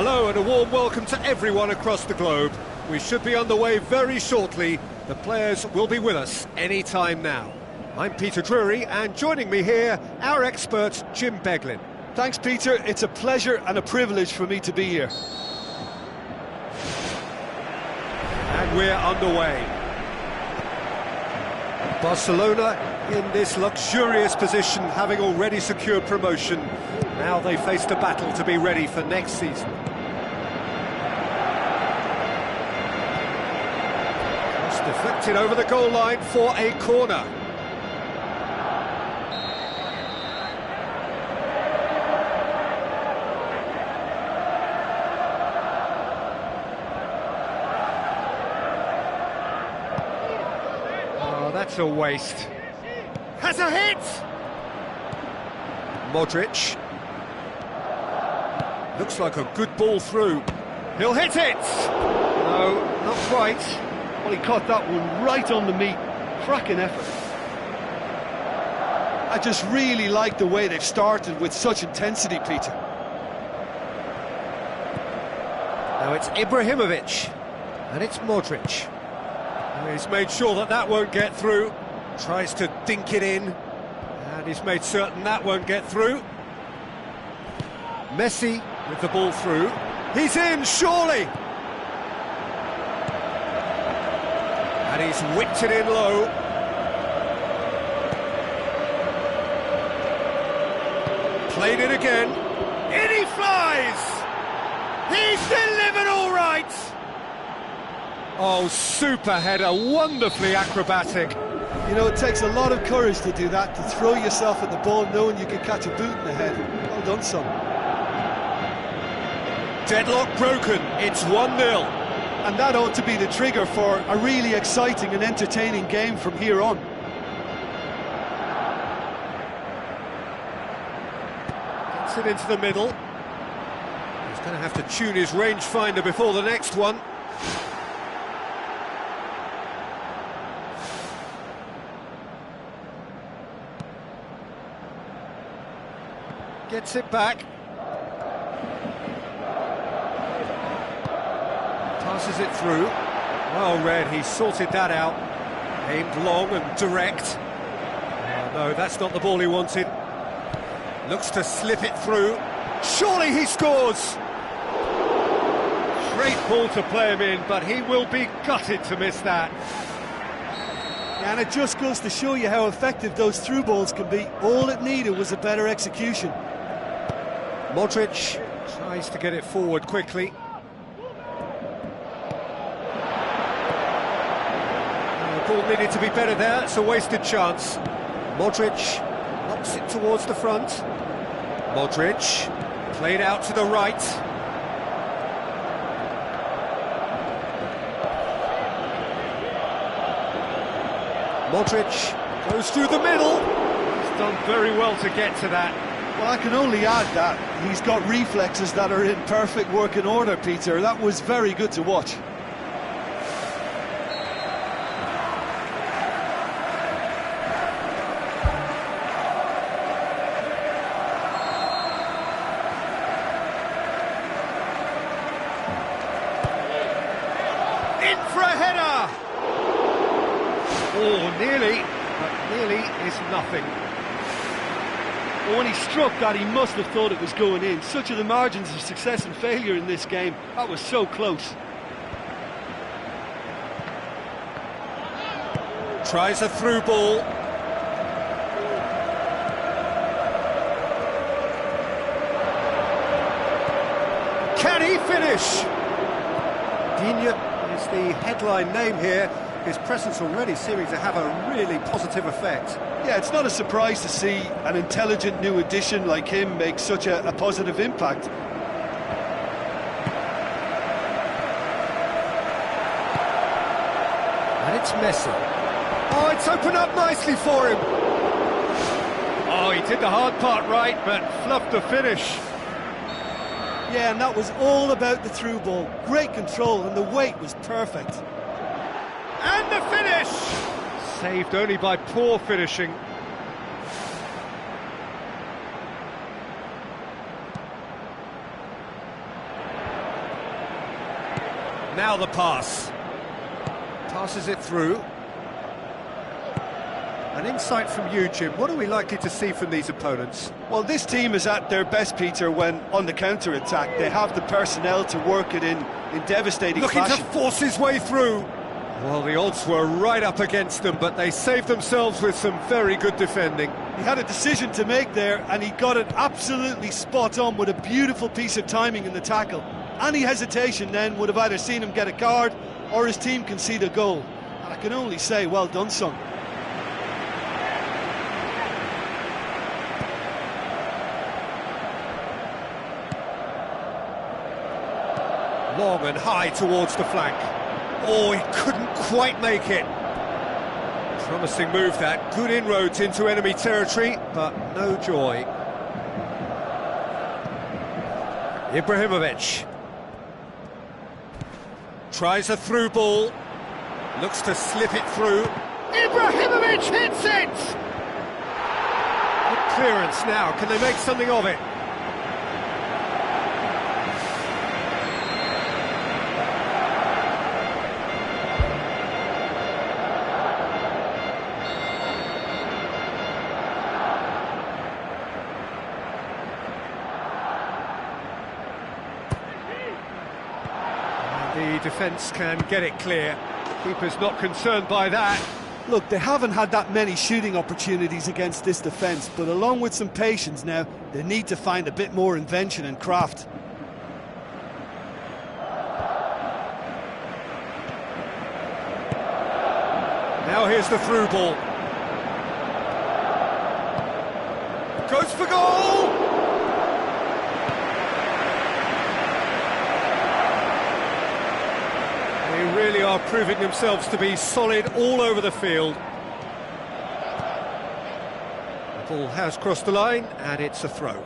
Hello and a warm welcome to everyone across the globe. We should be underway very shortly. The players will be with us any time now. I'm Peter Drury, and joining me here, our expert Jim Beglin. Thanks, Peter. It's a pleasure and a privilege for me to be here. And we're underway. Barcelona in this luxurious position, having already secured promotion. Now they face the battle to be ready for next season. Cross deflected over the goal line for a corner. Oh, that's a waste. Has a hit! Modric. Looks like a good ball through. He'll hit it! No, not quite. Well, he caught that one right on the meat. Cracking effort. I just really like the way they've started with such intensity, Peter. Now it's Ibrahimovic, and it's Modric. He's made sure that that won't get through. Tries to dink it in, and he's made certain that won't get through. Messi with the ball through. He's in, surely! And he's whipped it in low. Played it again. In he flies! He's delivered all right! Oh, super header, wonderfully acrobatic. You know, it takes a lot of courage to do that, to throw yourself at the ball knowing you can catch a boot in the head. Well done, son. Deadlock broken, it's 1-0. And that ought to be the trigger for a really exciting and entertaining game from here on. Gets it into the middle. He's going to have to tune his rangefinder before the next one. Gets it back. Passes it through. Well read, he sorted that out. Aimed long and direct. Oh, no, that's not the ball he wanted. Looks to slip it through. Surely he scores! Great ball to play him in, but he will be gutted to miss that. Yeah, and it just goes to show you how effective those through balls can be. All it needed was a better execution. Modric tries to get it forward quickly. The ball needed to be better there, it's a wasted chance. Modric knocks it towards the front. Modric played out to the right. Modric goes through the middle. He's done very well to get to that. Well, I can only add that he's got reflexes that are in perfect working order, Peter. That was very good to watch. In for a header! Oh, nearly, but nearly is nothing. Well, when he struck that, he must have thought it was going in. Such are the margins of success and failure in this game. That was so close. Tries a through ball. Can he finish? Digne is the headline name here. His presence already seeming to have a really positive effect. Yeah, it's not a surprise to see an intelligent new addition like him make such a positive impact. And it's Messi. Oh, it's opened up nicely for him. Oh, he did the hard part right, but fluffed the finish. Yeah, and that was all about the through ball. Great control, and the weight was perfect. And the finish! Saved only by poor finishing. Now the pass. Passes it through. An insight from you, Jim. What are we likely to see from these opponents? Well, this team is at their best, Peter, when on the counter-attack. They have the personnel to work it in devastating Looking fashion. to force his way through. Well, the odds were right up against them, but they saved themselves with some very good defending. He had a decision to make there, and he got it absolutely spot on with a beautiful piece of timing in the tackle. Any hesitation then would have either seen him get a card or his team concede a goal. And I can only say, well done, son. Long and high towards the flank. Oh, he couldn't quite make it. Promising move that. Good inroads into enemy territory, but no joy. Ibrahimovic. Tries a through ball. Looks to slip it through. Ibrahimovic hits it! Good clearance now. Can they make something of it? The defence can get it clear. Keeper's not concerned by that. Look, they haven't had that many shooting opportunities against this defence, but along with some patience now, they need to find a bit more invention and craft. Now here's the through ball. Goes for goal! They really are proving themselves to be solid all over the field. The ball has crossed the line, and it's a throw.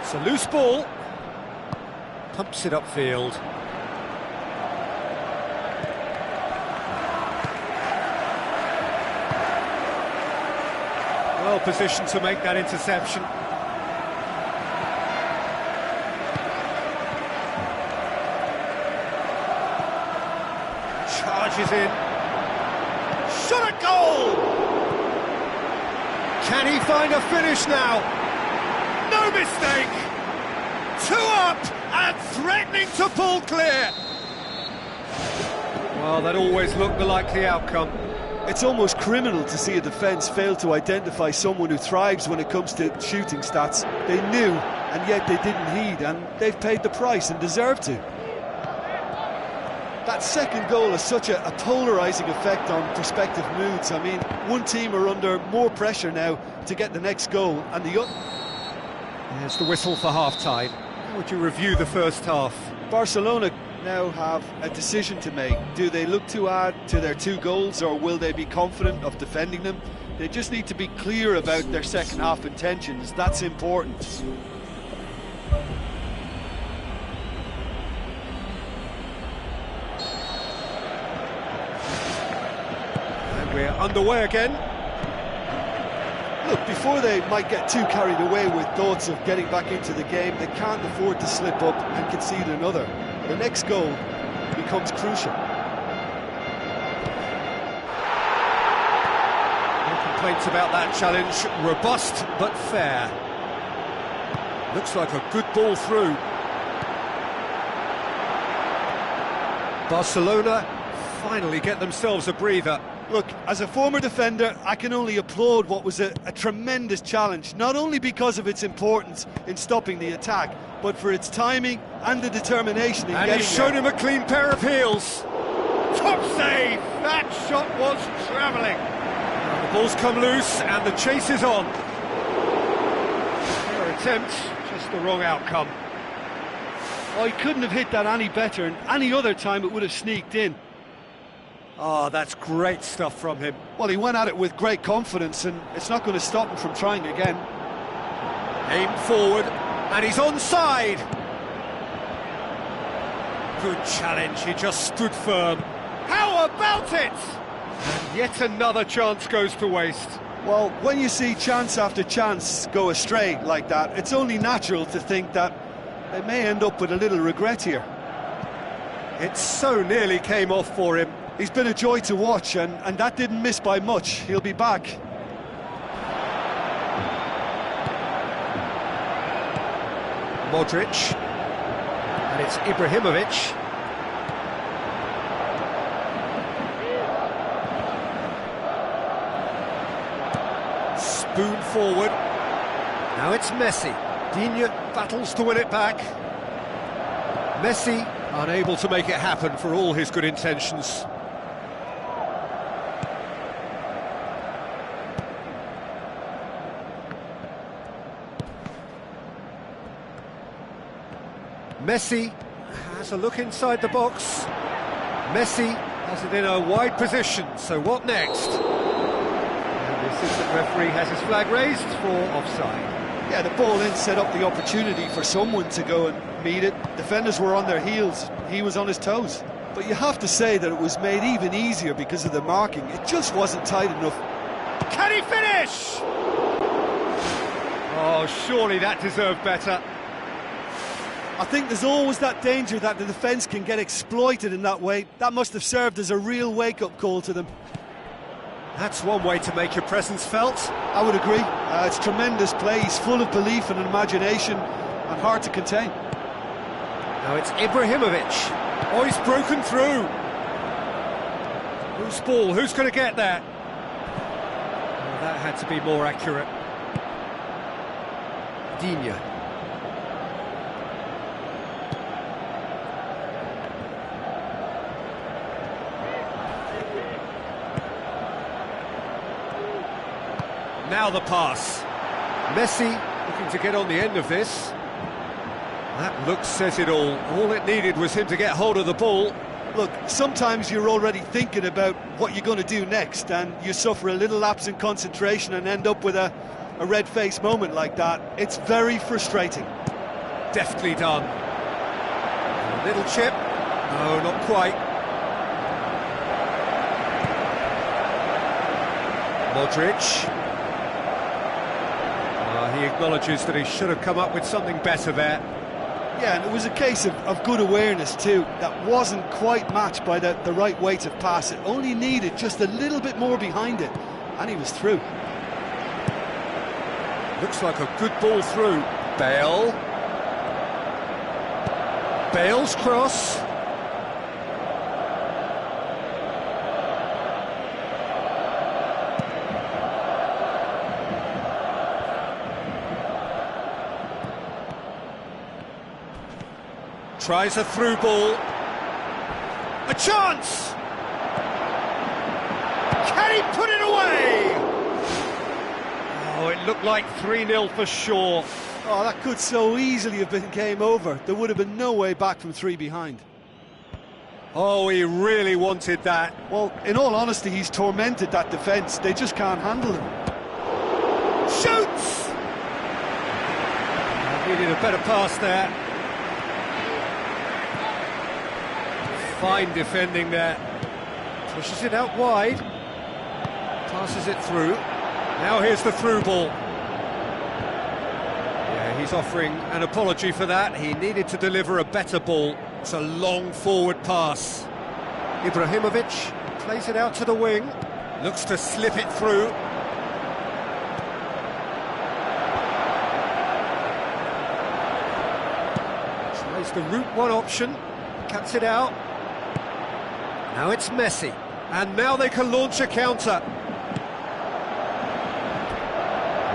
It's a loose ball. Pumps it upfield. Well positioned to make that interception. Charges in. Shot at goal! Can he find a finish now? No mistake! 2 up and threatening to pull clear. Well, that always looked the likely outcome. It's almost criminal to see a defence fail to identify someone who thrives when it comes to shooting stats. They knew, and yet they didn't heed, and they've paid the price and deserve to. That second goal has such a polarising effect on prospective moods. I mean, one team are under more pressure now to get the next goal, and the other... There's the whistle for half-time. How would you review the first half? Barcelona now have a decision to make. Do they look to add to their 2 goals, or will they be confident of defending them? They just need to be clear about their second half intentions. That's important. And we're underway again. Look, before they might get too carried away with thoughts of getting back into the game, they can't afford to slip up and concede another. The next goal becomes crucial. No complaints about that challenge. Robust but fair. Looks like a good ball through. Barcelona finally get themselves a breather. Look, as a former defender, I can only applaud what was a tremendous challenge, not only because of its importance in stopping the attack, but for its timing and the determination in getting there. And he's shown him a clean pair of heels. Top save! That shot was travelling. The ball's come loose and the chase is on. Their attempt, just the wrong outcome. Oh, he couldn't have hit that any better, and any other time it would have sneaked in. Oh, that's great stuff from him. Well, he went at it with great confidence, and it's not going to stop him from trying again. Aimed forward, and he's onside. Good challenge, he just stood firm. How about it? And yet another chance goes to waste. Well, when you see chance after chance go astray like that, it's only natural to think that they may end up with a little regret here. It so nearly came off for him. He's been a joy to watch, and that didn't miss by much. He'll be back. Modric. And it's Ibrahimovic. Spoon forward. Now it's Messi. Digne battles to win it back. Messi unable to make it happen for all his good intentions. Messi has a look inside the box. Messi has it in a wide position, so what next? And the assistant referee has his flag raised for offside. Yeah, the ball in set up the opportunity for someone to go and meet it. Defenders were on their heels, he was on his toes. But you have to say that it was made even easier because of the marking. It just wasn't tight enough. Can he finish? Oh, surely that deserved better. I think there's always that danger that the defence can get exploited in that way. That must have served as a real wake-up call to them. That's one way to make your presence felt. I would agree. It's tremendous play. He's full of belief and imagination and hard to contain. Now it's Ibrahimovic. Oh, he's broken through. Whose ball? Who's going to get that? Oh, that had to be more accurate. Digne. Now the pass. Messi looking to get on the end of this. That look says it all. All it needed was him to get hold of the ball. Look, sometimes you're already thinking about what you're going to do next, and you suffer a little lapse in concentration and end up with a red-faced moment like that. It's very frustrating. Deftly done. A little chip. No, not quite. Modric. He acknowledges that he should have come up with something better there. Yeah, and it was a case of good awareness too. That wasn't quite matched by the right weight of pass. It only needed just a little bit more behind it, and he was through. Looks like a good ball through. Bale. Bale's cross. Tries a through ball. A chance! Can he put it away? Oh, it looked like 3-0 for sure. Oh, that could so easily have been game over. There would have been no way back from 3 behind. Oh, he really wanted that. Well, in all honesty, he's tormented that defence. They just can't handle him. Shoots! Needed a better pass there. Fine defending there. Pushes it out wide. Passes it through. Now here's the through ball. Yeah, he's offering an apology for that. He needed to deliver a better ball. It's a long forward pass. Ibrahimovic plays it out to the wing. Looks to slip it through. Tries the route one option. Cuts it out. Now it's Messi, and now they can launch a counter.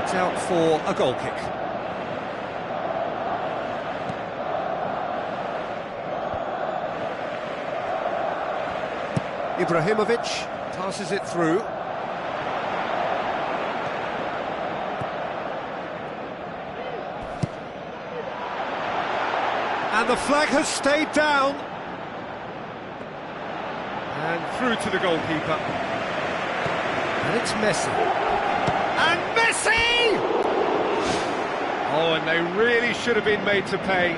It's out for a goal kick. Ibrahimovic passes it through. And the flag has stayed down. And through to the goalkeeper. And it's Messi. And Messi! Oh, and they really should have been made to pay.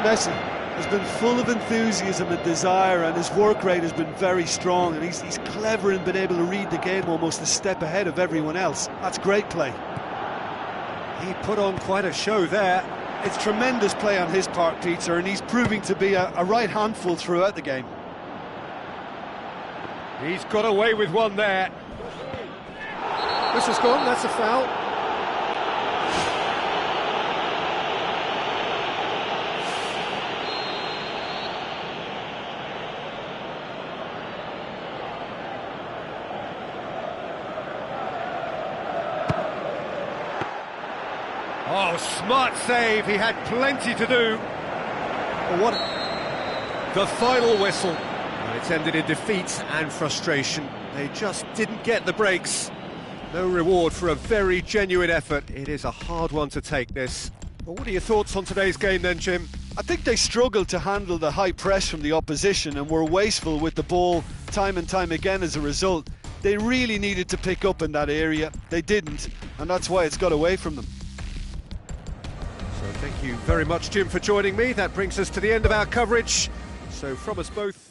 Messi, has been full of enthusiasm and desire, and his work rate has been very strong, and he's clever in being able to read the game almost a step ahead of everyone else. That's great play. He put on quite a show there. It's tremendous play on his part, Peter, and he's proving to be a right handful throughout the game. He's got away with one there. Whistle's gone, that's a foul. Oh, smart save, he had plenty to do. Oh, what the final whistle. And it's ended in defeat and frustration. They just didn't get the breaks. No reward for a very genuine effort. It is a hard one to take, this. Well, what are your thoughts on today's game then, Jim? I think they struggled to handle the high press from the opposition and were wasteful with the ball time and time again as a result. They really needed to pick up in that area. They didn't, and that's why it's got away from them. So thank you very much, Jim, for joining me. That brings us to the end of our coverage. So from us both...